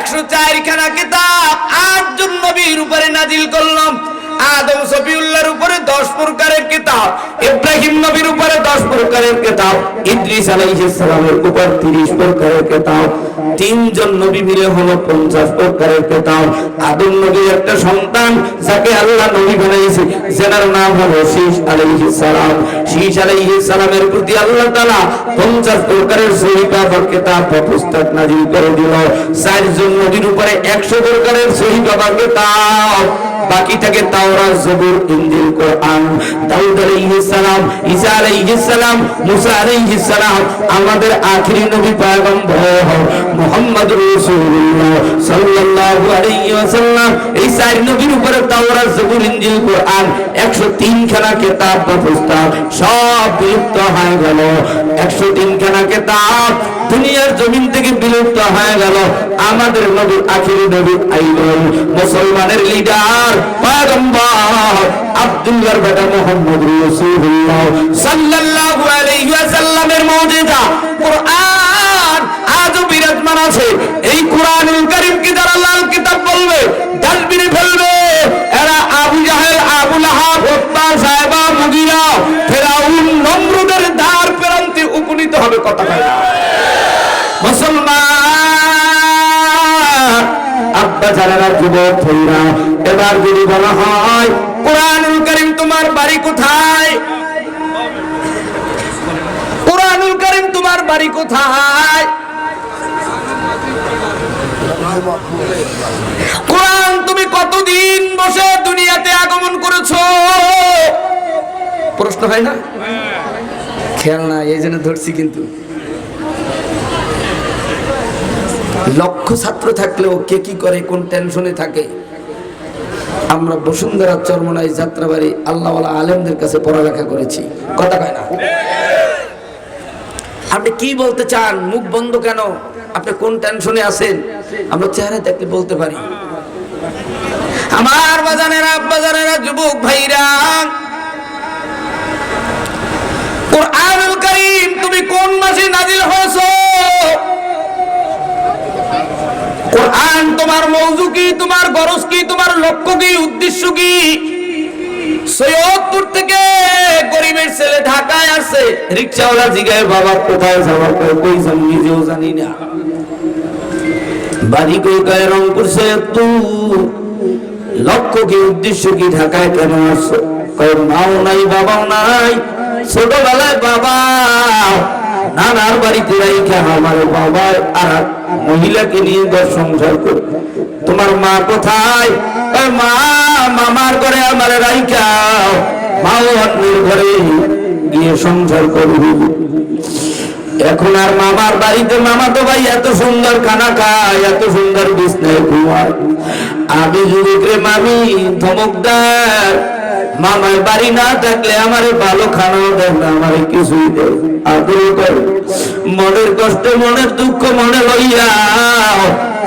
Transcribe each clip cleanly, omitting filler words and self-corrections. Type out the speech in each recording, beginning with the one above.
104 খানা কিতাব 8 জন নবীর উপরে নাজিল করলাম। আদম সফিউল্লাহর উপরে 10 প্রকারের কিতাব, ইব্রাহিম নবীর উপরে 10 প্রকারের কিতাব, ইদ্রিস আলাইহিস সালামের উপর 30 প্রকারের কিতাব, তিনজন নবী মিলে হলো 50 প্রকারের কিতাব। আদম নবীর একটা সন্তান যাকে আল্লাহ নবী বানাইছে, যার নাম হলো শীস আলাইহিস সালাম। শীস আলাইহিস সালামের প্রতি আল্লাহ তাআলা 50 প্রকারের সহিফা বা কিতাব বা পুস্তক নাযিল করে দিল। 4 জন নবীর উপরে 100 প্রকারের সহিফা বা কিতাব, বাকি থাকে তাওরাত, জবুর, ইনজিল, কোরআন। দাউদ আলাইহিস সালাম, ঈসা আলাইহিস সালাম, মুসা আলাইহিস সালাম, আমাদের আখেরি নবী পয়গম্বর মুহাম্মদুর রাসূলুল্লাহ সাল্লাল্লাহু আলাইহি ওয়াসাল্লাম, এই 4 নবীর উপরে তাওরাত, জবুর, ইনজিল, কোরআন 103 খানা কিতাব বা পুস্তক সব বিলুপ্ত হয়ে গেল। 103 খানা কিতাব দুনিয়ার জমিন থেকে বিলুপ্ত হয়ে গেল। আমাদের নবী আখেরি নবী আইলেন, মুসলমানের লিডার পয়গম্বর আব্দুল্লাহর বেটা মুহাম্মদ রাসূলুল্লাহ সাল্লাল্লাহু আলাইহি ওয়াসাল্লামের মুজিজা কোরআন আজও বিরাজমান আছে। এই কোরআনুল কারীমকে যারা লাল কিতাব বলবে, ডাস্টবিনে ফেলবে, এরা আবু জাহেল, আবু লাহাব, উতবা, সায়বা, মুগিরা, ফিরাউন, নমরুদের দ্বার প্রান্তে উপনীত হবে। কথা কয় না মুসলমান আব্বা যারা যুবক ভাইরা, এবার যদি বলা হয় কোরআনুল কারীম তোমার বাড়ি কোথায়, কোরআনুল কারীম তোমার বাড়ি কোথায়, কোরআন তুমি কতদিন বসে দুনিয়াতে আগমন করেছো, প্রশ্ন হয় না? খেয়াল না, এই জন্য ধরছি। কিন্তু লক্ষ ছাত্র থাকলেও কে কি করে, কোন টেনশনে থাকে। আমরা বসুন্ধরা, চরমনাই, যাত্রাবাড়ি আল্লাহওয়ালা আলেমদের কাছে পড়ালেখা করেছি। কথা কয় না? আপনি কি বলতে চান? মুখ বন্ধ কেন? আপনি কোন টেনশনে আছেন? আমরা চেহারা দেখলে বলতে পারি। আমার বাজানেরা, আব্বাজানেরা, যুবক ভাইরা, কোরআনুল কারীম তুমি কোন মাসে নাজিল হয়েছো? কোরআন তোমার মওজু কি, তোমার গরজ কি, তোমার লক্ষ্য কি, উদ্দেশ্য কি? সৈয়দপুর থেকে গরিবের ছেলে ঢাকায় আসছে, রিকশাওয়ালা জিগায় বাবা কোথায় যাওয়ার, কই যান নিজেও জানি না। বাড়ি কই, কয় রংপুর সৈয়দপুর। লক্ষ্য কি, উদ্দেশ্য কি, ঢাকায় কেন আসছো? কয় মাও নাই, বাবাও নাই, ছোটবেলায় বাবা নানার বাড়িতে রাইখা আমার বাবা আর মহিলাকে নিয়ে ঘর সংসার করে। তোমার মা কোথায়? মা মামার ঘরে আমার রাইখা, মাও অন্যের ঘরে গিয়ে সংসার করবি। এখন আর মামার বাড়িতে মামা তো ভাই এত সুন্দর খানা খায়, এত সুন্দর বিছনায় ঘুমায়। আমি যুবকরে মামি ধমক দেয়, মামার বাড়ি না থাকলে আমারে ভালো খানাও দেন না, আমারে কিছুই দেয়, আদর করে। মনের কষ্ট, মনের দুঃখ মনে লইয়া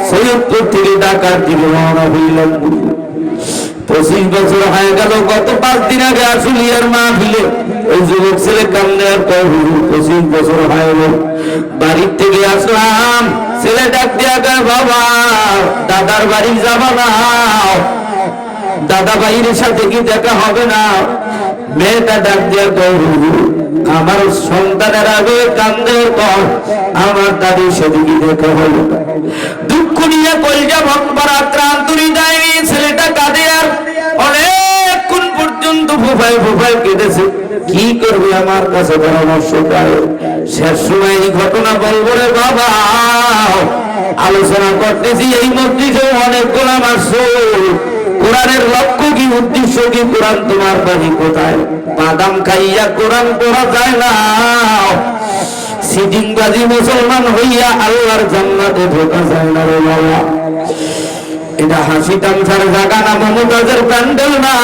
সৈয়দপুর থেকে ঢাকার দিকে রওনা হইলাম। 25 বছর হয়ে গেল। গত 5 দিন আগে আসুলিয়ার মাহফিলে ওই যুবক ছেলে কান্দে আর কয়, 25 বছর হয়ে গেল বাড়ির থেকে আসলাম। ছেলে ডাক দিয়া কয়, বাবা দাদার বাড়ি যাবা না? দাদা ভাইয়ের সাথে কি দেখা হবে না? মেয়েটা ডাক দিয়া কয়, আমার সন্তানের আগে কান্দে, কর আমার দাদির সাথে কি দেখা হবে? দুঃখ নিয়ে কলজা ভরা ক্রান্ত হৃদয় নিয়ে ছেলেটা কাঁদে আর অনেকক্ষণ পর্যন্ত ফুফায় ফুফায় কেঁদেছে। কি করবে আমার কাছে পরামর্শ চায়। শেষ সময় এই ঘটনা বলবো রে বাবা, আলোচনা করতেছি এই মসজিদে অনেক গোলাম আসছো। কোরআনের লক্ষ্য কি, উদ্দেশ্য কি? কোরআন তোমার বাড়ি কোথায়? বাদাম খাইয়া কোরআন পড়া যায় না। সিটিংবাজি মুসলমান হইয়া আল্লাহর জান্নাতে ঢোকা যায় না রে বাবা। এটা হাসি তামসার জায়গা না, মমতাজের প্যান্ডেল না,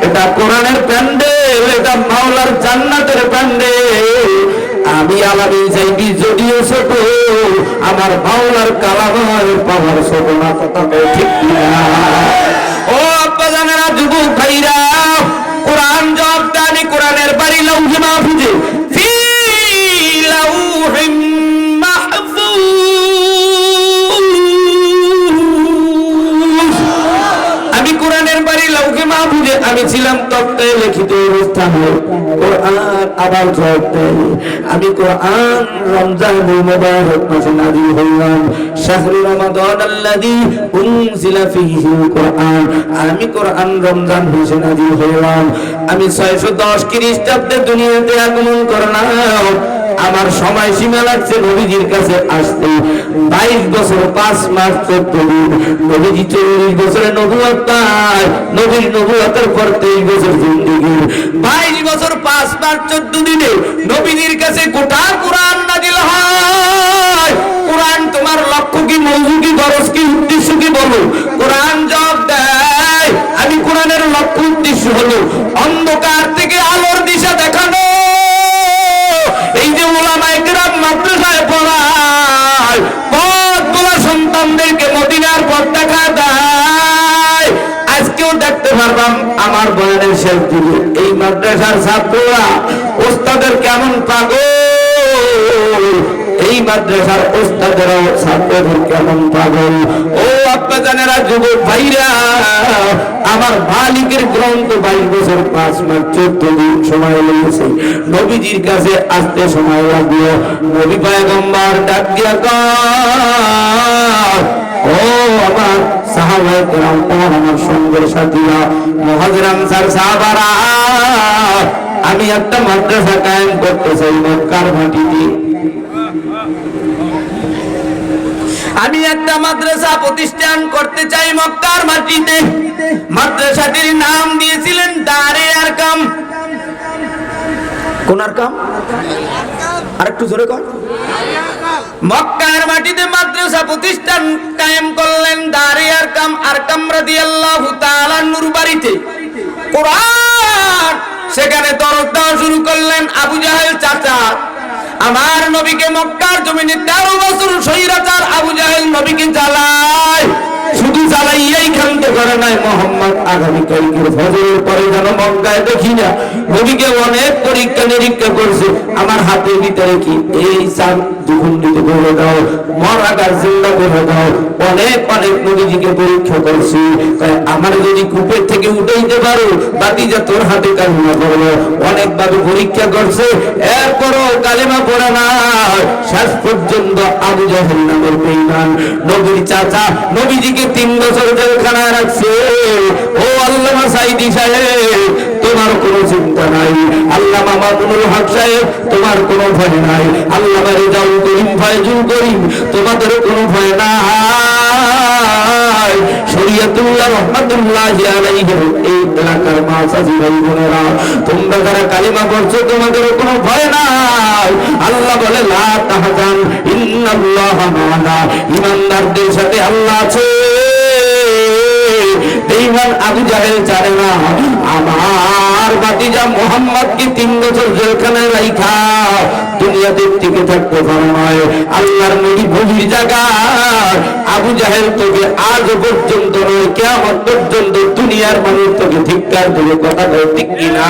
এটা কোরআনের প্যান্ডেল, এটা মাওলার জান্নাতের প্যান্ডেল। আমি আলাদা চাইবি যদিও ছোট, আমার মাওলার কালামের পাওয়ার ছোট না। কথা ঠিক না? ও আব্বা জানেরা, যুবক ভাইরা, কোরআন জবাব দানি, কোরআনের বাড়ি লাউহে মাহফুজে, ফি লাউহিম মাহফুজ। তক্তায় লিখিত অবস্থা হয় কোরআন আবার জবাব দেয় আমি কোরআন রমজানুল মুবারক মাসে নাযিল হইলাম শাহরু রমাদান আল্লাযী উনজিলা ফীহিল কোরআন আমি কোরআন রমজান মাসে নাযিল হইলাম আমি 610 খ্রিস্টাব্দে দুনিয়াতে আগমন করলাম আমার সময় সীমা লাগছে নবীজির কাছে আসতে 22 বছর 5 মাস 14 দিন নবীজি 40 বছরে নবুয়ত পায় নবীর নবুয়তের পর 23 বছর জিন্দেগি 22 বছর 5 মাস 14 দিনে নবীজির কাছে গোটা কোরআন নাযিল হয় কোরআন তোমার লক্ষ্য কি মওজু কি গরজ কি উদ্দেশ্য কি বলো কোরআন জবাব দেয় আমি কোরআনের লক্ষ্য উদ্দেশ্য হলো অন্ধকার থেকে আলোর দিশা দেখানো এই যে উলামায়ে কেরাম মাদ্রাসায় পড়ায় পথগুলো সন্তানদেরকে মদিনার পথ দেখা দেয় আজকেও দেখতে পারলাম আমার বয়ানের শেষ দিকে এই মাদ্রাসার ছাত্ররা ওস্তাদের কেমন পাগল এই মাদ্রাসার ওস্তাদেরাও ছাত্রদের কেমন পাগল ও আব্বাজানেরা যুবক ভাইরা আমার মালিকের গ্রন্থ 22 বছর 5 মাস 14 দিন সময় লেগেছে নবীজির কাছে আসতে সময় লাগলো নবী পয়গম্বর ডাক দিয়া কয় ও আমার সাহাবায়ে কেরাম আমার সঙ্গের সাথীরা মুহাজির আনসার সাহাবারা আমি একটা মাদ্রাসা কায়েম করতে চাই মক্কার মাটিতে আমি একটা মাদ্রাসা প্রতিষ্ঠান করতে চাই মক্কার মাটিতে মাদ্রাসাটির নাম দিয়েছিলেন দারে আরকাম কোন আরকাম আরেকটু জোরে কর মক্কার মাটিতে মাদ্রাসা প্রতিষ্ঠান কায়েম করলেন দারে আরকাম আরকাম রাদিয়াল্লাহু তাআলা আনহুর বাড়িতে কোরআন সেখানে দরস দেওয়া শুরু করলেন আবু জাহেল চাচা আমার নবীকে মক্কার জমিনে 13 বছর স্বৈরাচার আবু জাহেল নবীকে জ্বালায় শুধু জ্বালাইয়াই ক্ষান্ত করে নাই মোহাম্মদ আগামীকালকের ফজরের পরে যেন মক্কায় দেখি না নবীকে অনেক পরীক্ষা নিরীক্ষা করছে আমার হাতের ভিতরে কি এই চাঁদ দুখণ্ডিত করে দাও মরাগার জিন্দা করে দাও অনেক অনেক নবীজিকে পরীক্ষা করছি আমার যদি কূপের থেকে উঠাইতে পারো বাতিজা তোর হাতে কালিমা পড়লো অনেকভাবে পরীক্ষা করছে এরপরও কালিমা পড়ে না শেষ পর্যন্ত আবু জাহেল নামের বেঈমান নবীর চাচা নবীজিকে 3 বছর জেলখানায় রাখছে ও আল্লামা সাইদি সাহেব তোমার কোনো চিন্তা নাই আল্লামা মামুনুল হক সাহেব তোমার কোনো ভয় নাই আল্লামা রেজাউল করিম ফয়জুল করিম তোমাদের কোনো ভয় নাই শরীয়তুল্লাহ রাহমাতুল্লাহি আলাইহি এই এলাকার মাসাজি ভাই বোনেরা তোমরা যারা কালিমা পড়ছো তোমাদের কোনো ভয় নাই আল্লাহ বলে লা তাহজান ইন্নাল্লাহা মা'ানা ঈমানদারদের সাথে আল্লাহ আছে বেঈমান আবু জাহেল জানে না আমার ভাতিজা মুহাম্মদকে 3 বছর জেলখানায় রাখা দুনিয়াতে টিকে থাকতে পারে না আল্লাহর নবী বলির জায়গা আবু জাহেল তোকে আজ পর্যন্ত নয় কিয়ামত পর্যন্ত দুনিয়ার মানুষ তোকে ধিক্কার দেবে কথা বল ঠিক কিনা